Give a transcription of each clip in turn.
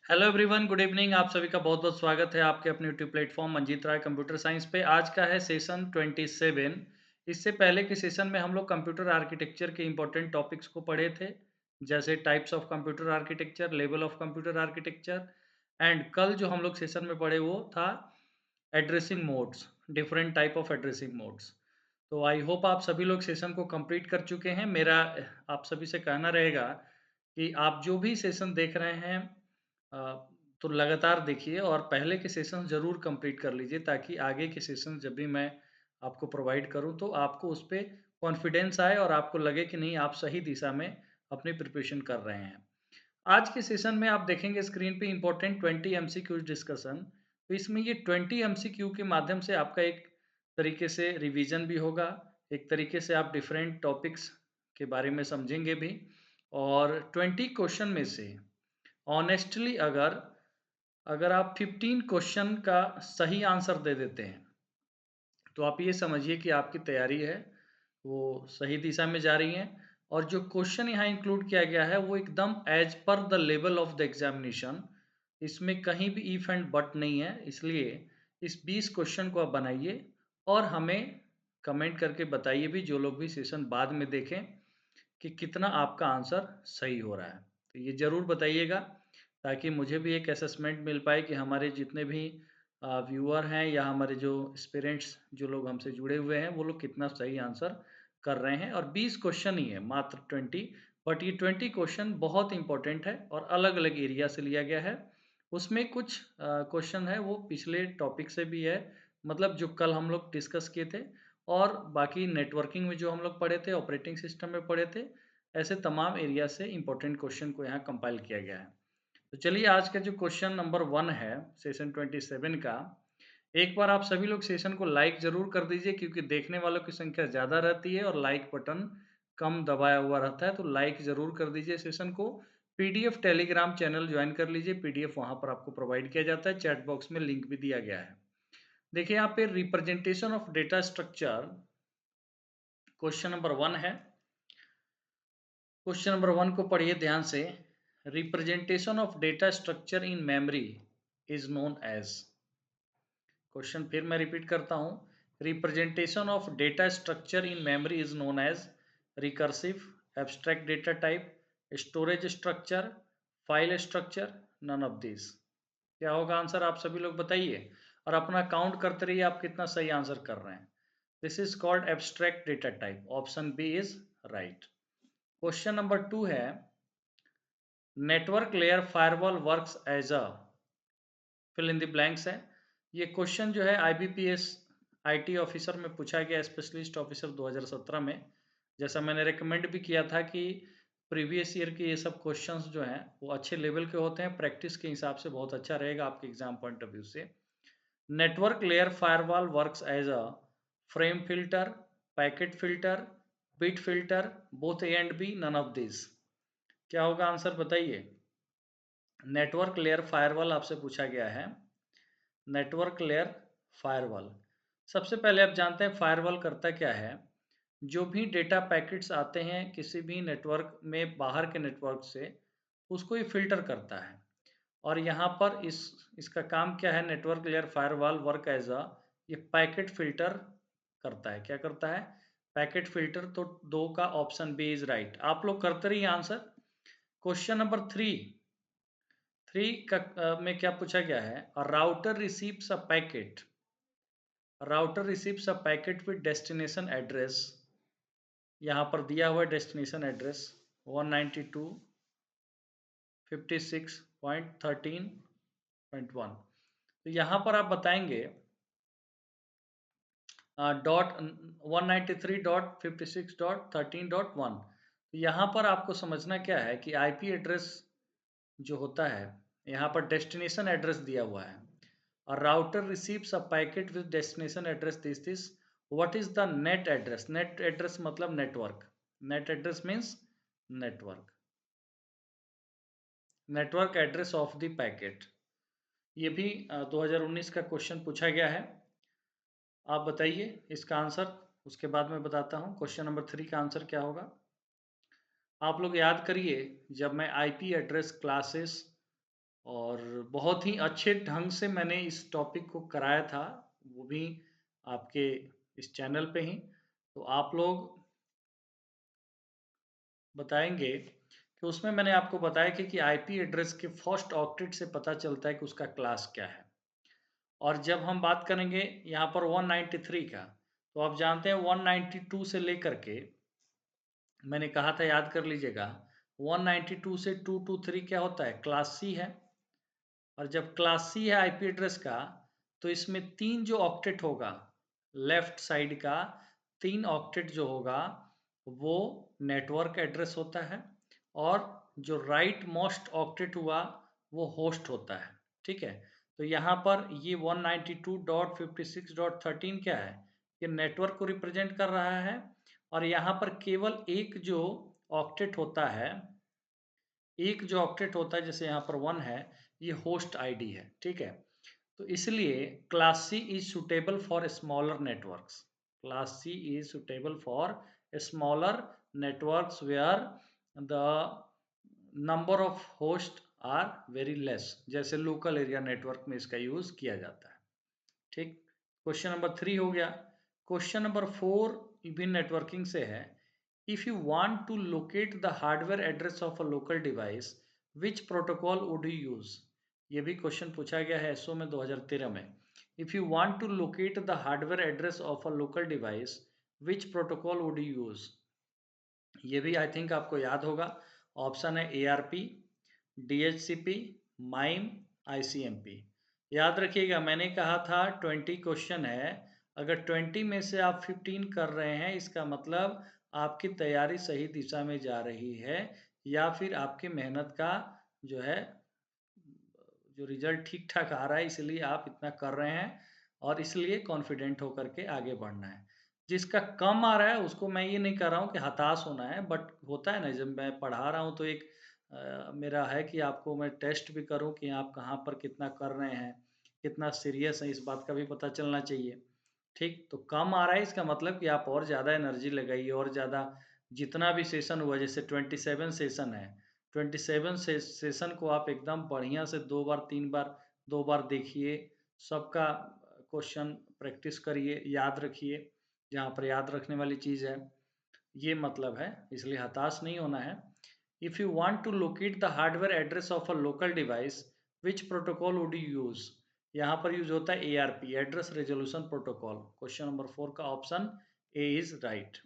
Hello everyone, good evening. आप सभी का बहुत-बहुत स्वागत है आपके अपने यूट्यूब प्लेटफ़ॉर्म मंजीत राय कंप्यूटर साइंस पे। आज का है सेशन 27। इससे पहले के सेशन में हम लोग कंप्यूटर आर्किटेक्चर के इम्पोर्टेंट टॉपिक्स को पढ़े थे, जैसे types of computer architecture, level of computer architecture and कल जो हम लोग सेशन में पढ़े वो था addressing modes, different type of addressing modes. तो आई होप आप सभी लोग सेशन को कंप्लीट कर चुके हैं। मेरा आप सभी से कहना रहेगा कि आप जो भी सेशन देख रहे हैं अ, तो लगातार देखिए और पहले के सेशन ज़रूर कंप्लीट कर लीजिए ताकि आगे के सेशन जब भी मैं आपको प्रोवाइड करूँ तो आपको उस पे कॉन्फिडेंस आए और आपको लगे कि नहीं आप सही दिशा में अपनी प्रिपरेशन कर रहे हैं। आज के सेशन में आप देखेंगे स्क्रीन पे इम्पोर्टेंट 20 एमसीक्यूज़ डिस्कशन। तो इसमें ये 20 एमसीक्यू के माध्यम से आपका एक तरीके से रिवीजन भी होगा, एक तरीके से आप डिफरेंट टॉपिक्स के बारे में समझेंगे भी और 20 क्वेश्चन में से ऑनेस्टली अगर अगर आप 15 क्वेश्चन का सही आंसर दे देते हैं, तो आप ये समझिए कि आपकी तैयारी है, वो सही दिशा में जा रही है और जो क्वेश्चन यहाँ इंक्लूड किया गया है, वो एकदम as per the level of the examination. इसमें कहीं भी इफ एंड बट नहीं है, इसलिए इस 20 क्वेश्चन को आप बनाइए और हमें कमेंट करके बताइए भी, जो लोग भी सेशन बाद में देखें, कि कितना आपका आंसर सही हो रहा है। तो ये ज़रूर बताइएगा ताकि मुझे भी एक असेसमेंट मिल पाए कि हमारे जितने भी व्यूअर हैं या हमारे जो एस्पिरेंट्स जो लोग हमसे जुड़े हुए हैं, वो लोग कितना सही आंसर कर रहे हैं और 20 क्वेश्चन ही है, मात्र 20। बट ये 20 क्वेश्चन बहुत इम्पोर्टेंट है और अलग-अलग एरिया से लिया गया है। उसमें कुछ क्वेश्चन है वो पिछले टॉपिक से भी है, मतलब जो कल हम लोग डिस्कस किए थे और बाकी नेटवर्किंग में जो हम लोग पढ़े थे, ऑपरेटिंग सिस्टम में पढ़े थे, ऐसे तमाम एरिया से इम्पोर्टेंट क्वेश्चन को यहाँ कंपाइल किया गया है। तो चलिए आज का जो क्वेश्चन नंबर 1 है सेशन 27 का, एक बार आप सभी लोग सेशन को लाइक ज़रूर कर दीजिए क्योंकि देखने वालों की संख्या ज़्यादा रहती है और लाइक बटन कम दबाया हुआ रहता है, तो लाइक ज़रूर कर दीजिए सेशन को। पीडीएफ टेलीग्राम चैनल जॉइन कर लीजिए, पीडीएफ वहाँ पर आपको प्रोवाइड किया जाता है, चैट बॉक्स में लिंक भी दिया गया है। देखिए यहाँ पे representation of data structure question number 1 है। क्वेश्चन नंबर 1 को पढ़िए ध्यान से। Representation of data structure in memory is known as. Question फिर मैं रिपीट करता हूँ। Representation of data structure in memory is known as recursive, abstract data type, storage structure, file structure, none of this. क्या होगा answer, आप सभी लोग बताइए और अपना काउंट करते रहिए आप कितना सही आंसर कर रहे हैं। This is called abstract data type. Option B is right. Question number 2 है, network layer firewall works as a, fill in the blanks है। ये क्वेश्चन जो है आईबीपीएस आईटी ऑफिसर में पूछा गया, स्पेशलिस्ट ऑफिसर 2017 में। जैसा मैंने रिकमेंड भी किया था कि प्रीवियस ईयर के ये सब क्वेश्चंस जो हैं वो अच्छे लेवल के होते हैं, प्रैक्टिस के हिसाब से बहुत अच्छा रहेगा आपके एग्जाम पॉइंट ऑफ व्यू से। Network layer firewall works as a frame filter, packet filter, bit filter, both A and B, none of this. क्या होगा आंसर बताइए। नेटवर्क लेयर फायरवॉल आपसे पूछा गया है। नेटवर्क लेयर फायरवॉल, सबसे पहले आप जानते हैं फायरवॉल करता क्या है। जो भी डेटा पैकेट्स आते हैं किसी भी नेटवर्क में बाहर के नेटवर्क से, उसको ये फिल्टर करता है और यहाँ पर इसका काम क्या है, network layer firewall work as a, ये पैकेट फिल्टर करता है। क्या करता है, पैकेट फिल्टर। तो दो का ऑप्शन बी इज राइट। आप लोग करते रहिए आंसर। क्वेश्चन नंबर 3 का में क्या पूछा गया है, router receives a packet, router receives a packet with destination address. यहाँ पर दिया हुआ डेस्टिनेशन एड्रेस 192.56.13.1। तो यहाँ पर आप बताएंगे डॉट 193.56.13.1। तो यहाँ पर आपको समझना क्या है कि आईपी एड्रेस जो होता है, यहाँ पर डेस्टिनेशन एड्रेस दिया हुआ है और router receives a packet with destination address this what is the net address. Net address मतलब network, net address means network, network address of the packet. ये भी 2019 का क्वेश्चन पूछा गया है। आप बताइए इसका आंसर, उसके बाद मैं बताता हूँ क्वेश्चन नंबर 3 का आंसर क्या होगा। आप लोग याद करिए, जब मैं आईपी एड्रेस क्लासेस और बहुत ही अच्छे ढंग से मैंने इस टॉपिक को कराया था, वो भी आपके इस चैनल पे ही। तो आप लोग बताएंगे कि उसमें मैंने आपको बताया कि आईपी एड्रेस के फर्स्ट ऑक्टेट से पता चलता है कि उसका क्लास क्या है। और जब हम बात करेंगे यहाँ पर 193 का, तो आप जानते हैं 192 से लेकर के, मैंने कहा था याद कर लीजिएगा, 192 से 223 क्या होता है, क्लास सी है। और जब क्लास सी है आईपी एड्रेस का, तो इसमें 3 जो ऑक्टेट होगा, लेफ्ट साइड का 3 ऑक्टेट जो होगा वो नेटवर्क एड्रेस होता है, और जो राइट मोस्ट ऑक्टेट हुआ वो होस्ट होता है। ठीक है, तो यहाँ पर ये 192.56.13 क्या है, ये नेटवर्क को रिप्रेजेंट कर रहा है। और यहाँ पर केवल एक जो ऑक्टेट होता है, एक जो ऑक्टेट होता है, जैसे यहाँ पर 1 है, ये होस्ट आईडी है। ठीक है, तो इसलिए class C is suitable for smaller networks. Class C is suitable for smaller networks where the number of host are very less, जैसे लोकल एरिया नेटवर्क में इसका यूज किया जाता है। ठीक, क्वेश्चन नंबर 3 हो गया। क्वेश्चन नंबर 4 भी नेटवर्किंग से है। If you want to locate the hardware address of a local device, which protocol would you use? ये भी क्वेश्चन पूछा गया है एसओ में 2013 में। If you want to locate the hardware address of a local device, which protocol would you use? ये भी I think आपको याद होगा। ऑप्शन है ARP, DHCP, माइम, ICMP। याद रखिएगा, मैंने कहा था 20 क्वेश्चन है। अगर 20 में से आप 15 कर रहे हैं, इसका मतलब आपकी तैयारी सही दिशा में जा रही है, या फिर आपकी मेहनत का जो है, जो रिजल्ट ठीक ठाक आ रहा है, इसलिए आप इतना कर रहे हैं, और इसलिए कॉन्फिडेंट होकर के आगे बढ़ना है। जिसका कम आ रहा है उसको मैं ये नहीं कर रहा हूँ कि हताश होना है, बट होता है ना, जब मैं पढ़ा रहा हूँ तो एक मेरा है कि आपको मैं टेस्ट भी करूँ कि आप कहाँ पर कितना कर रहे हैं, कितना सीरियस है, इस बात का भी पता चलना चाहिए। ठीक, तो कम आ रहा है इसका मतलब कि आप और ज़्यादा एनर्जी लगाइए, और ज़्यादा, जितना भी सेशन हुआ, जैसे 27 सेशन है, 27 सेशन को आप एकदम बढ़िया से 2 बार 3 बार 2 बार देखिए, सबका क्वेश्चन प्रैक्टिस करिए, याद रखिए, जहाँ पर याद रखने वाली चीज़ है, ये मतलब है, इसलिए हताश नहीं होना है। If you want to locate the hardware address of a local device, which protocol would you use? यहाँ पर यूज होता है ARP, address resolution protocol. Question number 4 का ऑप्शन ए इज राइट।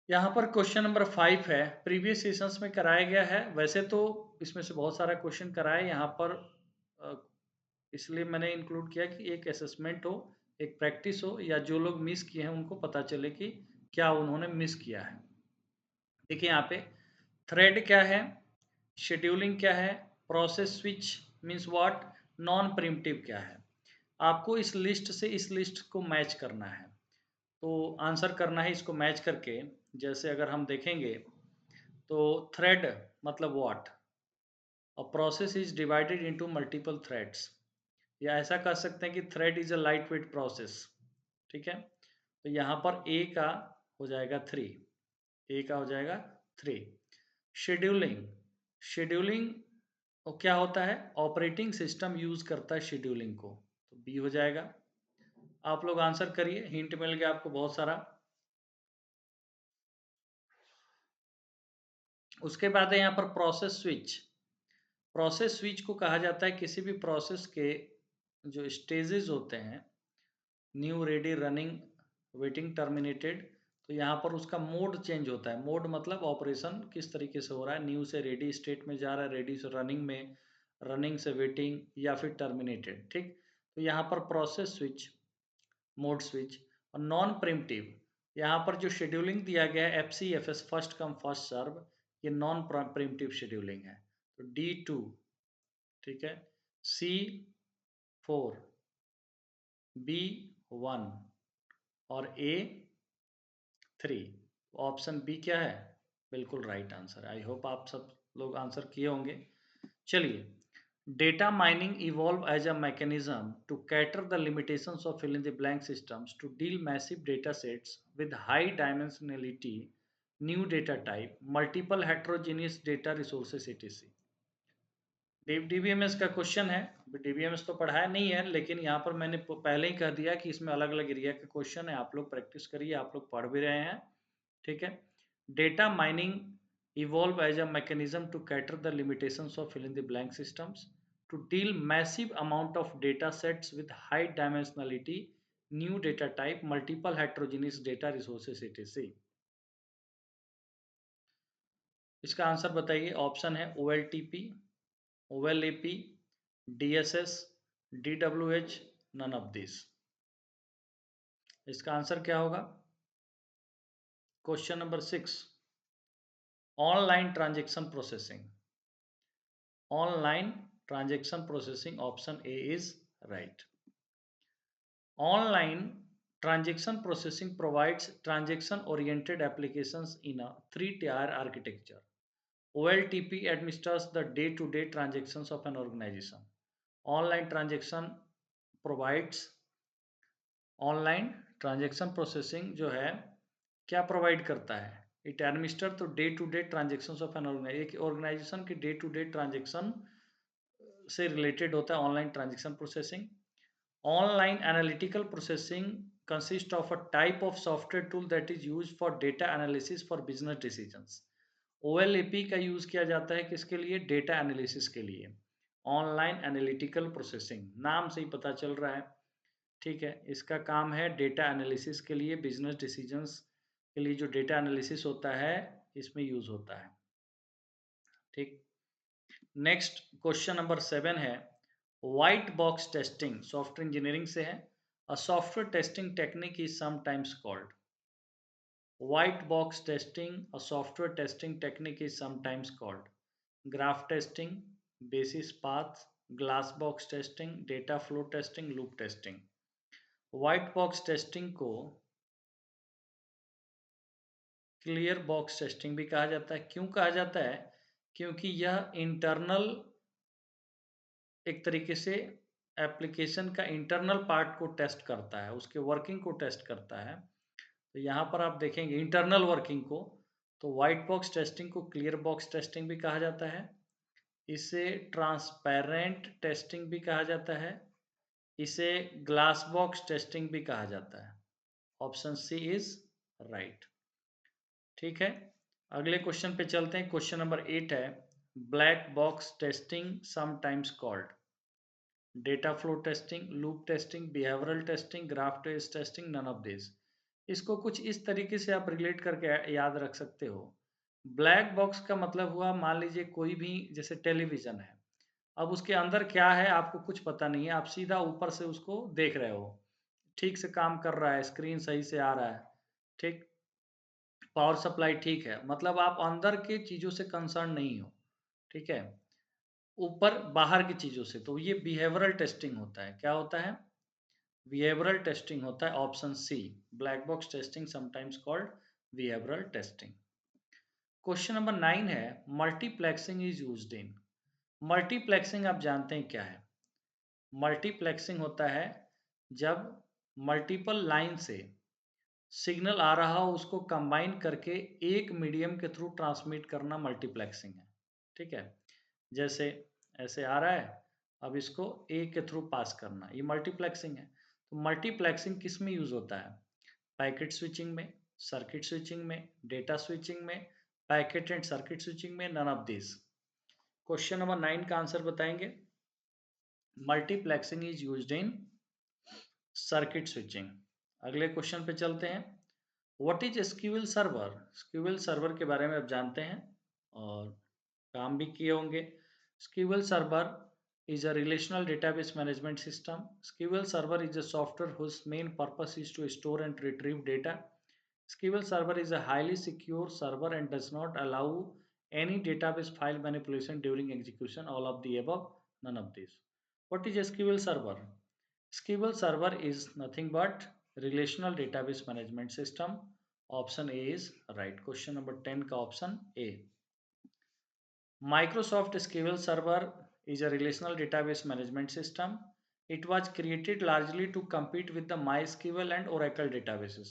यहाँ पर क्वेश्चन नंबर 5 है, प्रीवियस सेशंस में कराया गया है। वैसे तो इसमें से बहुत सारा क्वेश्चन कराया है यहाँ पर, इसलिए मैंने इंक्लूड किया कि एक असेसमेंट हो, एक प्रैक्टिस हो, या जो लोग मिस किए हैं उनको पता चले कि क्या उन्होंने मिस किया है। देखिए यहाँ पे थ्रेड क्या है, शेड्यूलिंग क्या है, process switch means what, non primitive क्या है। आपको इस लिस्ट से इस लिस्ट को मैच करना है, तो आंसर करना है इसको मैच करके। जैसे अगर हम देखेंगे, तो थ्रेड मतलब what, a process is divided into multiple threads, या ऐसा कह सकते हैं कि thread is a light weight process. ठीक है, तो यहाँ पर ए का हो जाएगा 3, ए का हो जाएगा 3। शेड्यूलिंग, शेड्यूलिंग क्या होता है, ऑपरेटिंग सिस्टम यूज करता है शेड्यूलिंग को, तो बी हो जाएगा। आप लोग आंसर करिए, हिंट मिल गया आपको बहुत सारा। उसके बाद है यहाँ पर प्रोसेस स्विच। प्रोसेस स्विच को कहा जाता है किसी भी प्रोसेस के जो स्टेजेस होते हैं, new, ready, running, waiting, terminated, तो यहाँ पर उसका मोड चेंज होता है। मोड मतलब ऑपरेशन किस तरीके से हो रहा है, न्यू से रेडी स्टेट में जा रहा है, रेडी से रनिंग में, रनिंग से वेटिंग, या फिर टर्मिनेटेड। ठीक, तो यहाँ पर प्रोसेस स्विच, मोड स्विच। और नॉन प्रिमिटिव, यहाँ पर जो शेड्यूलिंग दिया गया है FCFS, first come first serve, ये नॉन प्रिमिटिव शेड्यूलिंग है। तो D2, ठीक है, C4, B1 और A3। ऑप्शन बी क्या है, बिल्कुल राइट आंसर है। आई होप आप सब लोग आंसर किए होंगे। चलिए, data mining evolved as a mechanism to cater the limitations of fill in the blank systems to deal massive data sets with high dimensionality, new data type, multiple heterogeneous data resources, etc. DBMS का question है। DBMS तो पढ़ाया नहीं है, लेकिन यहाँ पर मैंने पहले ही कह दिया कि इसमें अलग अलग एरिया के क्वेश्चन है। आप लोग प्रैक्टिस करिए, आप लोग पढ़ भी रहे हैं, ठीक है। Data mining evolve as a mechanism to cater the limitations of fill in the blank systems to deal massive amount of data sets with high dimensionality, new data type, multiple heterogeneous data resources etc. इसका answer बताइए। Option है OLTP, OLAP, DSS, DWH, none of this. इसका answer क्या होगा? Question number 6, online transaction processing. Online transaction processing, option A is right. Online transaction processing provides transaction oriented applications in a three-tier architecture. OLTP administers the day-to-day transactions of an organization. Online transaction provides online transaction processing जो है क्या provide करता है? It administer to day to day transaction of an organization के day to day transaction से related होता है online transaction processing. Online analytical processing consist of a type of software tool that is use for data analysis for business decisions. OLAP का use किया जाता है किसके लिए? डेटा एनालिसिस के लिए। ऑनलाइन एनालिटिकल प्रोसेसिंग नाम से ही पता चल रहा है, ठीक है। इसका काम है डेटा एनालिसिस के लिए, बिजनेस डिसीजंस के लिए जो डेटा एनालिसिस होता है इसमें यूज होता है, ठीक। नेक्स्ट क्वेश्चन नंबर 7 है, white box testing software engineering से है। A software testing technique is sometimes called. White box testing, a software testing technique is sometimes called graph testing, basis path, glass box testing, data flow testing, loop testing. White box testing को clear box testing भी कहा जाता है। क्यों कहा जाता है? क्योंकि यह इंटरनल एक तरीके से एप्लीकेशन का इंटरनल पार्ट को टेस्ट करता है, उसके वर्किंग को टेस्ट करता है। तो यहाँ पर आप देखेंगे इंटरनल वर्किंग को, तो व्हाइट बॉक्स टेस्टिंग को क्लियर बॉक्स टेस्टिंग भी कहा जाता है। इसे ट्रांसपेरेंट टेस्टिंग भी कहा जाता है। इसे ग्लास बॉक्स टेस्टिंग भी कहा जाता है। ऑप्शन सी इज राइट, ठीक है। अगले क्वेश्चन पे चलते हैं। क्वेश्चन नंबर 8 है, black box testing sometimes called data flow testing, loop testing, behavioral testing, graph testing, none of this. इसको कुछ इस तरीके से आप रिलेट करके याद रख सकते हो। ब्लैक बॉक्स का मतलब हुआ, मान लीजिए कोई भी जैसे टेलीविजन है, अब उसके अंदर क्या है आपको कुछ पता नहीं है, आप सीधा ऊपर से उसको देख रहे हो, ठीक से काम कर रहा है, स्क्रीन सही से आ रहा है, ठीक, पावर सप्लाई ठीक है, मतलब आप अंदर के चीज़ों से कंसर्न नहीं हो, ठीक है, ऊपर बाहर की चीज़ों से। तो ये बिहेवियरल टेस्टिंग होता है। क्या होता है? बिहेवियरल टेस्टिंग होता है। Option C, black box testing sometimes called behavioral testing. Question number 9 है, multiplexing is used in. Multiplexing आप जानते हैं क्या है? मल्टीप्लेक्सिंग होता है जब मल्टीपल लाइन से सिग्नल आ रहा हो, उसको कंबाइन करके एक मीडियम के थ्रू ट्रांसमिट करना मल्टीप्लेक्सिंग है, ठीक है। जैसे ऐसे आ रहा है, अब इसको ए के थ्रू पास करना, ये मल्टीप्लेक्सिंग है। तो मल्टीप्लेक्सिंग किस में यूज होता है? पैकेट स्विचिंग में, सर्किट स्विचिंग में, डेटा स्विचिंग में, पैकेट एंड सर्किट स्विचिंग में, none of this. Question number 9 का आंसर बताएंगे। Multiplexing is used in circuit switching. अगले क्वेश्चन पे चलते हैं। What is SQL server? SQL server के बारे में आप जानते हैं और काम भी किए होंगे। SQL server is a relational database management system. SQL Server is a software whose main purpose is to store and retrieve data. SQL Server is a highly secure server and does not allow any database file manipulation during execution. All of the above, none of this. What is SQL Server? SQL Server is nothing but relational database management system. Option A is right. Question number 10 का option A. Microsoft SQL Server is a relational database management system. It was created largely to compete with the MySQL and Oracle databases.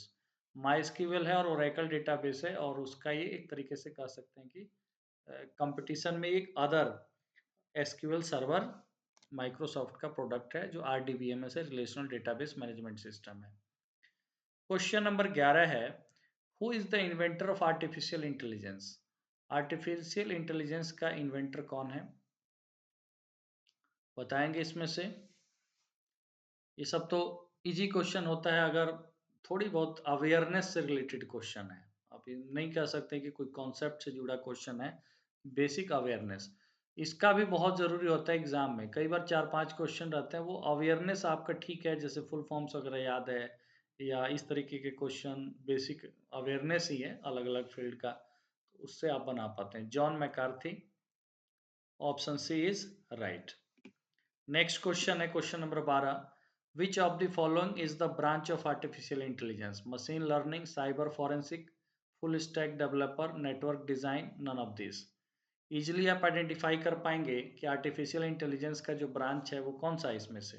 MySQL है और Oracle database है, और उसका ये एक तरीके से कह सकते हैं कि कंपटीशन में एक अदर एसक्यूएल सर्वर माइक्रोसॉफ्ट का प्रोडक्ट है जो RDBMS है, रिलेशनल डेटाबेस मैनेजमेंट सिस्टम है। क्वेश्चन नंबर 11 है, who is the inventor of artificial intelligence? Artificial intelligence का इन्वेंटर कौन है, बताएंगे इसमें से? ये सब तो इजी क्वेश्चन होता है अगर थोड़ी बहुत अवेयरनेस से रिलेटेड क्वेश्चन है। आप ये नहीं कह सकते कि कोई कॉन्सेप्ट से जुड़ा क्वेश्चन है, बेसिक अवेयरनेस इसका भी बहुत ज़रूरी होता है एग्जाम में। कई बार 4-5 क्वेश्चन रहते हैं, वो अवेयरनेस आपका ठीक है, जैसे फुल फॉर्म्स वगैरह याद है या इस तरीके के क्वेश्चन बेसिक अवेयरनेस ही है अलग अलग फील्ड का, तो उससे आप बना पाते हैं। John McCarthy, option C is right. Next question है question number 12, which of the following is the branch of artificial intelligence? Machine learning, cyber forensic, full stack developer, network design, none of this. Easily आप identify कर पाएंगे कि artificial intelligence का जो branch है वो कौन सा है इसमें से,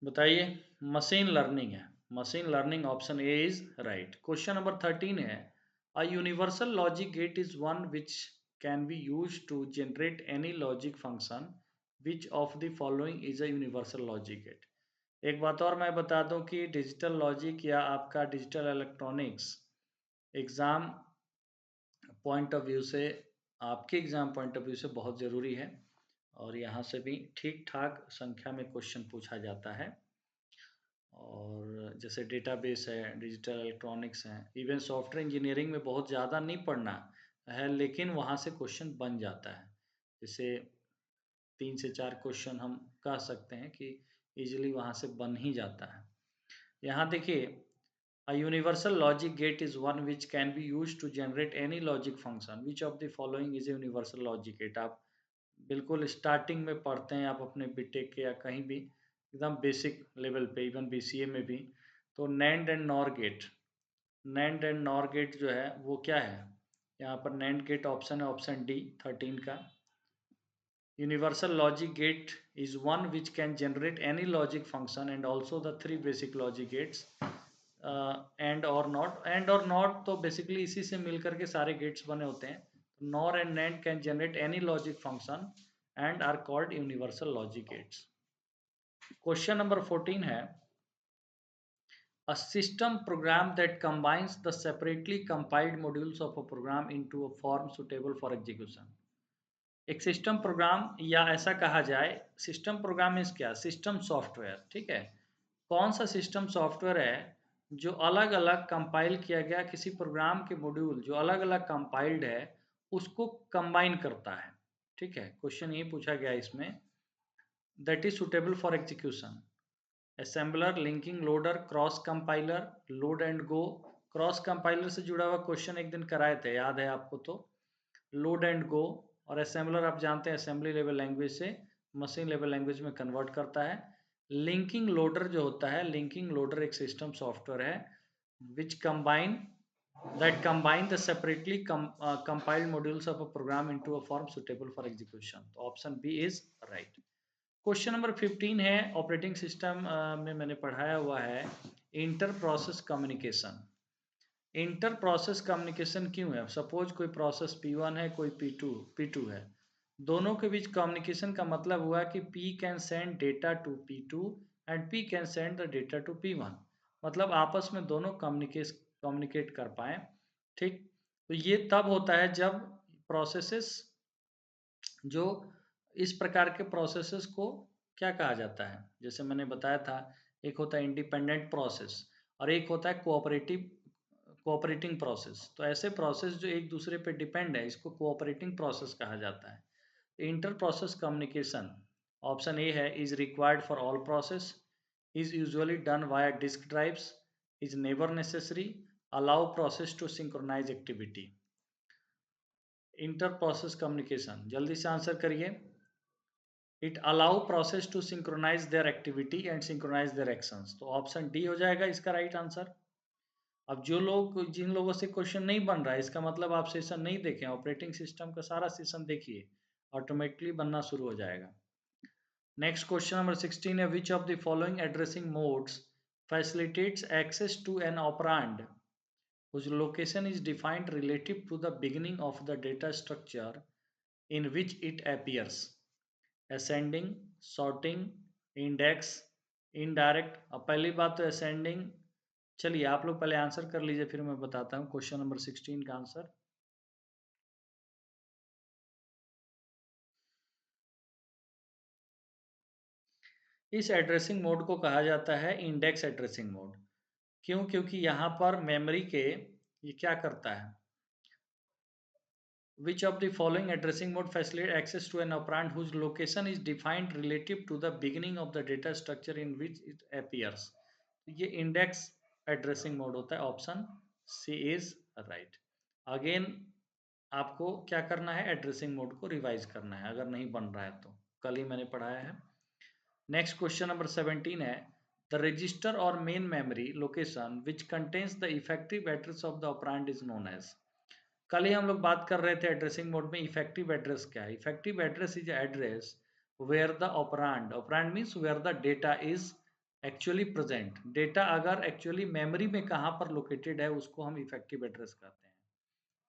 बताइए। मशीन लर्निंग है, machine learning, option A is right. Question number 13 है, a universal logic gate is one which can be use to generate any logic function, which of the following is a universal logic gate? एक बात और मैं बता दूं कि digital logic या आपका digital electronics exam point of view से, आपके एग्ज़ाम पॉइंट ऑफ व्यू से बहुत ज़रूरी है, और यहाँ से भी ठीक ठाक संख्या में क्वेश्चन पूछा जाता है। और जैसे डेटाबेस है, डिजिटल इलेक्ट्रॉनिक्स है, इवन सॉफ्टवेयर इंजीनियरिंग में बहुत ज़्यादा नहीं पढ़ना है, लेकिन वहाँ से क्वेश्चन बन जाता है। जैसे 3 से 4 क्वेश्चन हम कह सकते हैं कि इजीली वहाँ से बन ही जाता है। यहाँ देखिए, a universal logic gate is one which can be used to generate any logic function. Which of the following is a universal logic gate? आप बिल्कुल स्टार्टिंग में पढ़ते हैं आप अपने बीटेक के या कहीं भी एकदम बेसिक लेवल पे, इवन बीसीए में भी, तो NAND and NOR gate, NAND and NOR gate जो है वो क्या है? यहाँ पर नैंड गेट ऑप्शन है, ऑप्शन डी 13 का। Universal logic gate is one which can generate any logic function and also the 3 basic logic gates, and or not. And or not तो बेसिकली इसी से मिलकर के सारे गेट्स बने होते हैं। NOR and NAND can generate any logic function and are called universal logic gates. Question number 14 है, a system program that combines the separately compiled modules of a program into a form suitable for execution। एक system program, या ऐसा कहा जाए system program means क्या, system software, ठीक है। कौन सा सिस्टम सॉफ्टवेयर है जो अलग अलग कंपाइल किया गया किसी प्रोग्राम के मॉड्यूल जो अलग अलग कंपाइल्ड है उसको कंबाइन करता है, ठीक है। क्वेश्चन ये पूछा गया इसमें, that is suitable for execution. Assembler, linking loader, cross compiler, load and go. Cross compiler से जुड़ा हुआ क्वेश्चन एक दिन कराए थे, याद है आपको तो। लोड एंड गो और असेंबलर आप जानते हैं असेंबली लेवल लैंग्वेज से मशीन लेवल लैंग्वेज में कन्वर्ट करता है। लिंकिंग लोडर जो होता है, लिंकिंग लोडर एक सिस्टम सॉफ्टवेयर है विच combine that combine the separately compiled modules of a program into a form suitable for execution। तो option B is right. Question number 15 है, ऑपरेटिंग सिस्टम में मैंने पढ़ाया हुआ है inter process communication. Inter process communication क्यों है? सपोज कोई प्रोसेस P1 है, कोई P2 है, दोनों के बीच कम्युनिकेशन का मतलब हुआ कि P can send data to P2 and P can send the data to P1, मतलब आपस में दोनों कम्युनिकेट कर पाए, ठीक। तो ये तब होता है जब प्रोसेसेस, जो इस प्रकार के प्रोसेसेस को क्या कहा जाता है, जैसे मैंने बताया था, एक होता है इंडिपेंडेंट प्रोसेस और एक होता है कोऑपरेटिंग प्रोसेस। तो ऐसे प्रोसेस जो एक दूसरे पे डिपेंड है इसको कोऑपरेटिंग प्रोसेस कहा जाता है। Inter process communication, option A है, is required for all process, is usually done via disk drives, is never necessary, allow process to synchronize activity. Inter process communication, जल्दी से आंसर करिए। It allow process to synchronize their activity and synchronize their actions, तो option D हो जाएगा इसका right answer. अब जो लोग, जिन लोगों से क्वेश्चन नहीं बन रहा है इसका मतलब आप सेशन नहीं देखें, ऑपरेटिंग सिस्टम का सारा सेशन देखिए, ऑटोमेटिकली बनना शुरू हो जाएगा। नेक्स्ट क्वेश्चन नंबर 16 है, विच of the following addressing modes facilitates access to an operand whose location is defined relative to the beginning of the data structure in which it appears, ascending, sorting, index, indirect. अब पहली बात तो ascending, चलिए आप लोग पहले answer कर लीजिए, फिर मैं बताता हूँ क्वेश्चन नंबर 16 का आंसर। इस एड्रेसिंग मोड को कहा जाता है इंडेक्स एड्रेसिंग मोड। क्यों? क्योंकि यहाँ पर मेमोरी के ये क्या करता है, which of the following addressing mode facilitate access to an operand whose location is defined relative to the beginning of the data structure in which it appears। ये इंडेक्स एड्रेसिंग मोड होता है, option C is right. Again आपको क्या करना है, addressing mode को revise करना है अगर नहीं बन रहा है तो, कल ही मैंने पढ़ाया है। नेक्स्ट क्वेश्चन नंबर 17 है, the register or main memory location which contains the effective address of the operand is known as. कल ही हम लोग बात कर रहे थे एड्रेसिंग मोड में इफेक्टिव एड्रेस क्या है। Effective address is address where the operand, operand means where the data is actually present. Data अगर एक्चुअली मेमोरी में कहाँ पर लोकेटेड है उसको हम इफेक्टिव एड्रेस कहते हैं,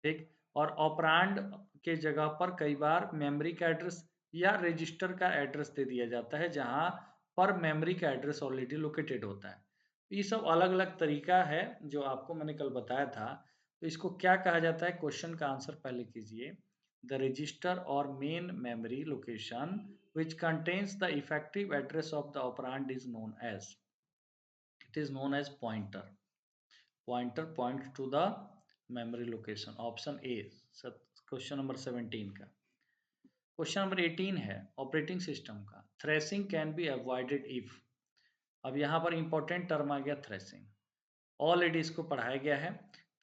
ठीक। और ऑपरेंड के जगह पर कई बार मेमोरी का एड्रेस या रजिस्टर का एड्रेस दे दिया जाता है जहां पर मेमोरी का एड्रेस ऑलरेडी लोकेटेड होता है। ये सब अलग अलग तरीका है जो आपको मैंने कल बताया था। तो इसको क्या कहा जाता है, क्वेश्चन का आंसर पहले कीजिए। The register or main memory location which contains the effective address of the operand is known as, it is known as pointer. Pointer point to the memory location, option A question number 17 का। Question number 18 है operating system का, thrashing can be avoided if. अब यहाँ पर important term आ गया threshing, already इसको पढ़ाया गया है।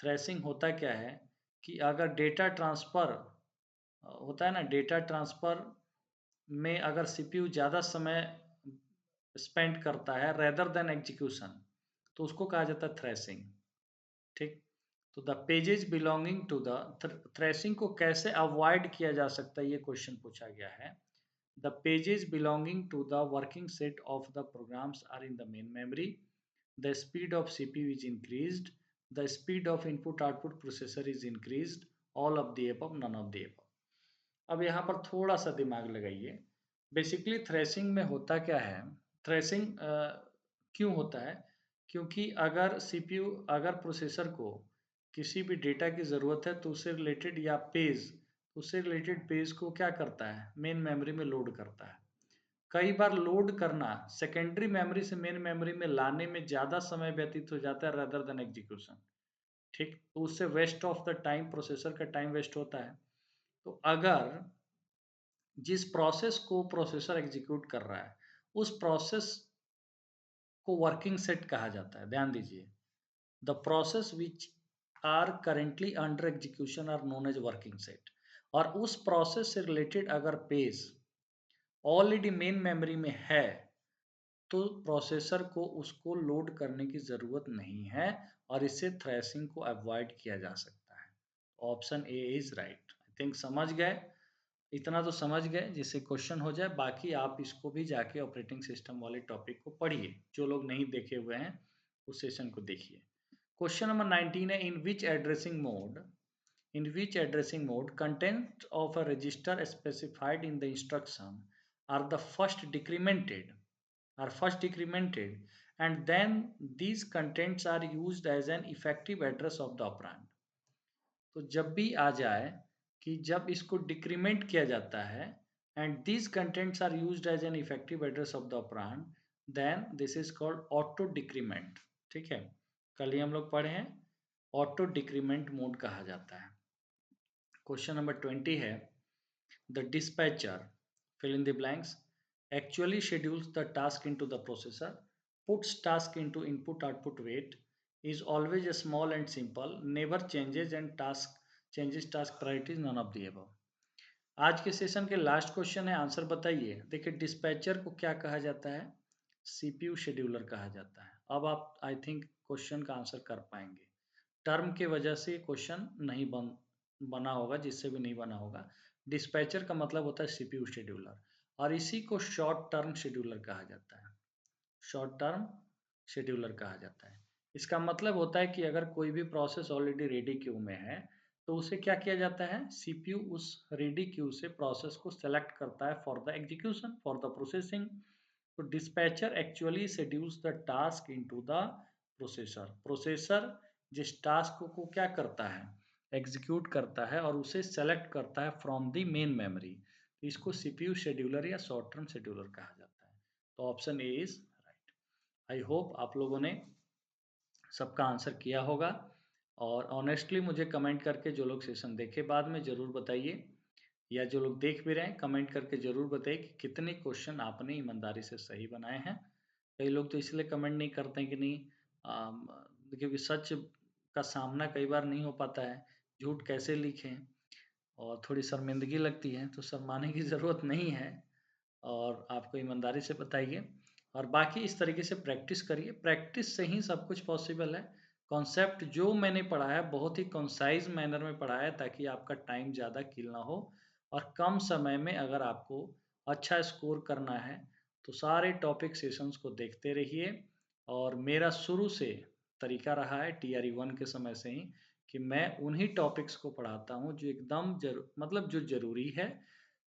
थ्रेसिंग होता क्या है कि अगर डेटा ट्रांसफर होता है ना, डेटा ट्रांसफर में अगर सीपीयू ज़्यादा समय स्पेंड करता है रेदर देन एग्जीक्यूशन तो उसको कहा जाता है थ्रेसिंग, ठीक। तो the pages belonging to the thrashing को कैसे अवॉइड किया जा सकता है ये क्वेश्चन पूछा गया है। The pages belonging to the working set of the programs are in the main memory, the speed of CPU is increased, the speed of input output processor is increased, all of the above, none of the above. अब यहाँ पर थोड़ा सा दिमाग लगाइए। Basically threshing में होता क्या है, थ्रेसिंग क्यों होता है, क्योंकि अगर सीपीयू अगर प्रोसेसर को किसी भी डेटा की ज़रूरत है तो उससे रिलेटेड या पेज, उससे रिलेटेड पेज को क्या करता है, मेन मेमोरी में लोड करता है। कई बार लोड करना सेकेंडरी मेमोरी से मेन मेमोरी में लाने में ज़्यादा समय व्यतीत हो जाता है रेदर देन एग्जीक्यूशन, ठीक। तो उससे waste of the time, processor का टाइम वेस्ट होता है। तो अगर जिस प्रोसेस को प्रोसेसर एग्जीक्यूट कर रहा है उस प्रोसेस को वर्किंग सेट कहा जाता है, ध्यान दीजिए। The process which are currently under execution are known as working set. और उस प्रोसेस से रिलेटेड अगर पेज ऑलरेडी मेन मेमोरी में है तो प्रोसेसर को उसको लोड करने की ज़रूरत नहीं है और इससे थ्रेसिंग को अवॉइड किया जा सकता है। Option A is right. I think समझ गए, इतना तो समझ गए जिससे क्वेश्चन हो जाए। बाकी आप इसको भी जाके ऑपरेटिंग सिस्टम वाले टॉपिक को पढ़िए, जो लोग नहीं देखे हुए हैं उस सेशन को देखिए। क्वेश्चन नंबर 19 है, in which addressing mode content of a register specified in the instruction are first decremented and then these contents are used as an effective address of the operand। तो जब भी आ जाए कि जब इसको डिक्रीमेंट किया जाता है and these contents are used as an effective address of the operand, then this is called auto decrement, ठीक है। कल ही हम लोग पढ़े हैं, ऑटो डिक्रीमेंट मोड कहा जाता है। क्वेश्चन नंबर 20 है, the dispatcher fill in the blanks actually schedules the task into the processor, puts task into input output wait, is always small and simple, never changes and task priorities, none of the above। आज के session के last question है, answer बताइए। देखिए dispatcher को क्या कहा जाता है, सीपीयू शेड्यूलर कहा जाता है। अब आप आई थिंक क्वेश्चन का आंसर कर पाएंगे। टर्म के वजह से क्वेश्चन नहीं बना होगा, जिससे भी नहीं बना होगा। डिस्पैचर का मतलब होता है सीपीयू शेड्यूलर और इसी को शॉर्ट टर्म शेड्यूलर कहा जाता है। शॉर्ट टर्म शेड्यूलर कहा जाता है। इसका मतलब होता है कि अगर कोई भी प्रोसेस ऑलरेडी रेडी क्यू में है तो उसे क्या किया जाता है, सीपीयू उस रेडी क्यू से प्रोसेस को सेलेक्ट करता है for the execution, for the processing. तो dispatcher actually schedules the task into the processor. Processor जिस टास्क को क्या करता है, एग्जीक्यूट करता है और उसे सेलेक्ट करता है फ्रॉम द मेन मेमोरी। तो इसको सीपीयू शेड्यूलर या शॉर्ट टर्म शेड्यूलर कहा जाता है। तो option A is right. I hope आप लोगों ने सबका आंसर किया होगा। और ऑनेस्टली मुझे कमेंट करके जो लोग सेशन देखे बाद में ज़रूर बताइए, या जो लोग देख भी रहे हैं कमेंट करके ज़रूर बताइए कि कितने क्वेश्चन आपने ईमानदारी से सही बनाए हैं। कई लोग तो इसलिए कमेंट नहीं करते हैं कि नहीं, आम, क्योंकि सच का सामना कई बार नहीं हो पाता है, झूठ कैसे लिखें, और थोड़ी शर्मिंदगी लगती है, तो शर्माने की ज़रूरत नहीं है। और आपको ईमानदारी से बताइए, और बाकी इस तरीके से प्रैक्टिस करिए, प्रैक्टिस से ही सब कुछ पॉसिबल है। कॉन्सेप्ट जो मैंने पढ़ा है बहुत ही कंसाइज मैनर में पढ़ा है, ताकि आपका टाइम ज़्यादा किल ना हो, और कम समय में अगर आपको अच्छा स्कोर करना है तो सारे टॉपिक सेशंस को देखते रहिए। और मेरा शुरू से तरीका रहा है टीआरई 1 के समय से ही, कि मैं उन्हीं टॉपिक्स को पढ़ाता हूँ जो एकदम मतलब जो ज़रूरी है,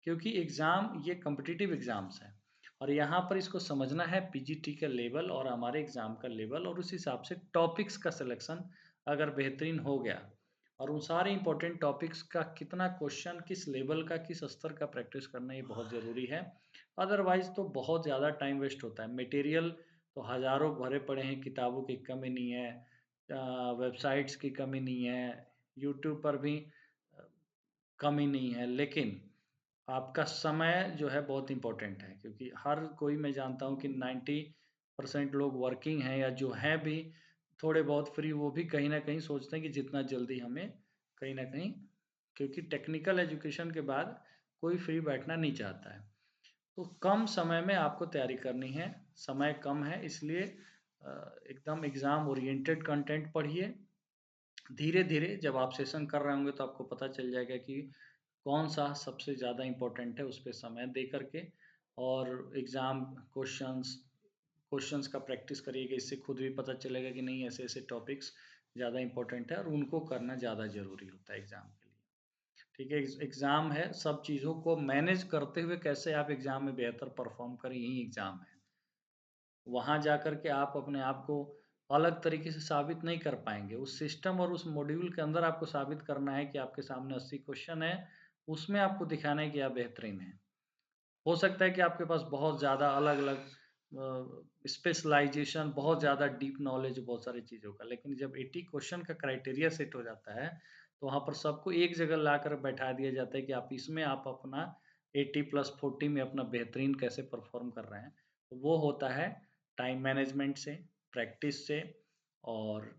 क्योंकि एग्ज़ाम ये कॉम्पिटिटिव एग्ज़ाम्स हैं, और यहाँ पर इसको समझना है पीजीटी का लेवल और हमारे एग्ज़ाम का लेवल, और उस हिसाब से टॉपिक्स का सिलेक्शन अगर बेहतरीन हो गया, और उन सारे इंपॉर्टेंट टॉपिक्स का कितना क्वेश्चन किस लेवल का किस स्तर का प्रैक्टिस करना ये बहुत ज़रूरी है। अदरवाइज़ तो बहुत ज़्यादा टाइम वेस्ट होता है। मटेरियल तो हज़ारों भरे पड़े हैं, किताबों की कमी नहीं है, वेबसाइट्स की कमी नहीं है, यूट्यूब पर भी अ, कमी नहीं है, लेकिन आपका समय जो है बहुत इम्पोर्टेंट है, क्योंकि हर कोई, मैं जानता हूँ कि 90% लोग वर्किंग हैं, या जो हैं भी थोड़े बहुत फ्री, वो भी कहीं न कहीं सोचते हैं कि जितना जल्दी हमें कहीं न कहीं, क्योंकि टेक्निकल एजुकेशन के बाद कोई फ्री बैठना नहीं चाहता है। तो कम समय में आपको तैयारी करनी है, समय कम है, इसलिए एकदम एग्ज़ाम ओरिएंटेड कंटेंट पढ़िए। धीरे-धीरे जब आप सेशन कर रहे होंगे तो आपको पता चल जाएगा कि कौन-सा सबसे ज़्यादा इम्पोर्टेंट है, उस पे समय दे कर के, और एग्ज़ाम क्वेश्चंस का प्रैक्टिस करिएगा। इससे खुद भी पता चलेगा कि नहीं, ऐसे-ऐसे टॉपिक्स ज़्यादा इम्पोर्टेंट है और उनको करना ज़्यादा ज़रूरी होता है एग्ज़ाम के लिए। ठीक है, एग्ज़ाम है, सब चीज़ों को मैनेज करते हुए कैसे आप एग्ज़ाम में बेहतर परफ़ॉर्म करें, यही एग्ज़ाम है। वहाँ जाकर के आप अपने आप को अलग तरीके से साबित नहीं कर पाएँगे। उस सिस्टम और उस मॉड्यूल के अंदर आपको साबित करना है कि आपके सामने 80 क्वेश्चन है, उसमें आपको दिखाना है कि आप बेहतरीन हैं। हो सकता है कि आपके पास बहुत ज़्यादा अलग-अलग स्पेशलाइज़ेशन, बहुत ज़्यादा डीप नॉलेज हो बहुत सारी चीज़ों का, लेकिन जब 80 क्वेश्चन का क्राइटेरिया सेट हो जाता है, तो वहाँ पर सबको एक जगह लाकर बैठा दिया जाता है कि आप इसमें आप अपना 80 प्लस 40 में अपना बेहतरीन कैसे परफ़ॉर्म कर रहे हैं। तो वो होता है टाइम मैनेजमेंट से, प्रैक्टिस से, और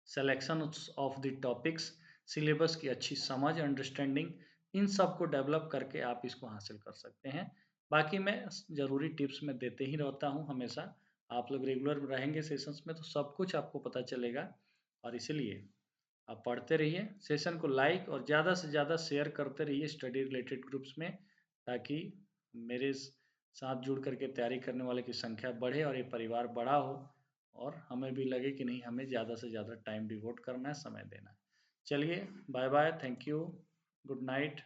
selection of the topics, syllabus की अच्छी समझ, अंडरस्टैंडिंग, इन सब को डेवलप करके आप इसको हासिल कर सकते हैं। बाकी मैं ज़रूरी टिप्स मैं देते ही रहता हूँ हमेशा। आप लोग रेगुलर रहेंगे सेशंस में तो सब कुछ आपको पता चलेगा, और इसीलिए आप पढ़ते रहिए, सेशन को लाइक और ज़्यादा से ज़्यादा शेयर करते रहिए स्टडी रिलेटेड ग्रुप्स में, ताकि मेरे साथ जुड़ करके तैयारी करने वाले की संख्या बढ़े और ये परिवार बड़ा हो, और हमें भी लगे कि नहीं, हमें ज़्यादा से ज़्यादा टाइम डिवोट करना है, समय देना है। चलिए, bye bye, thank you, good night.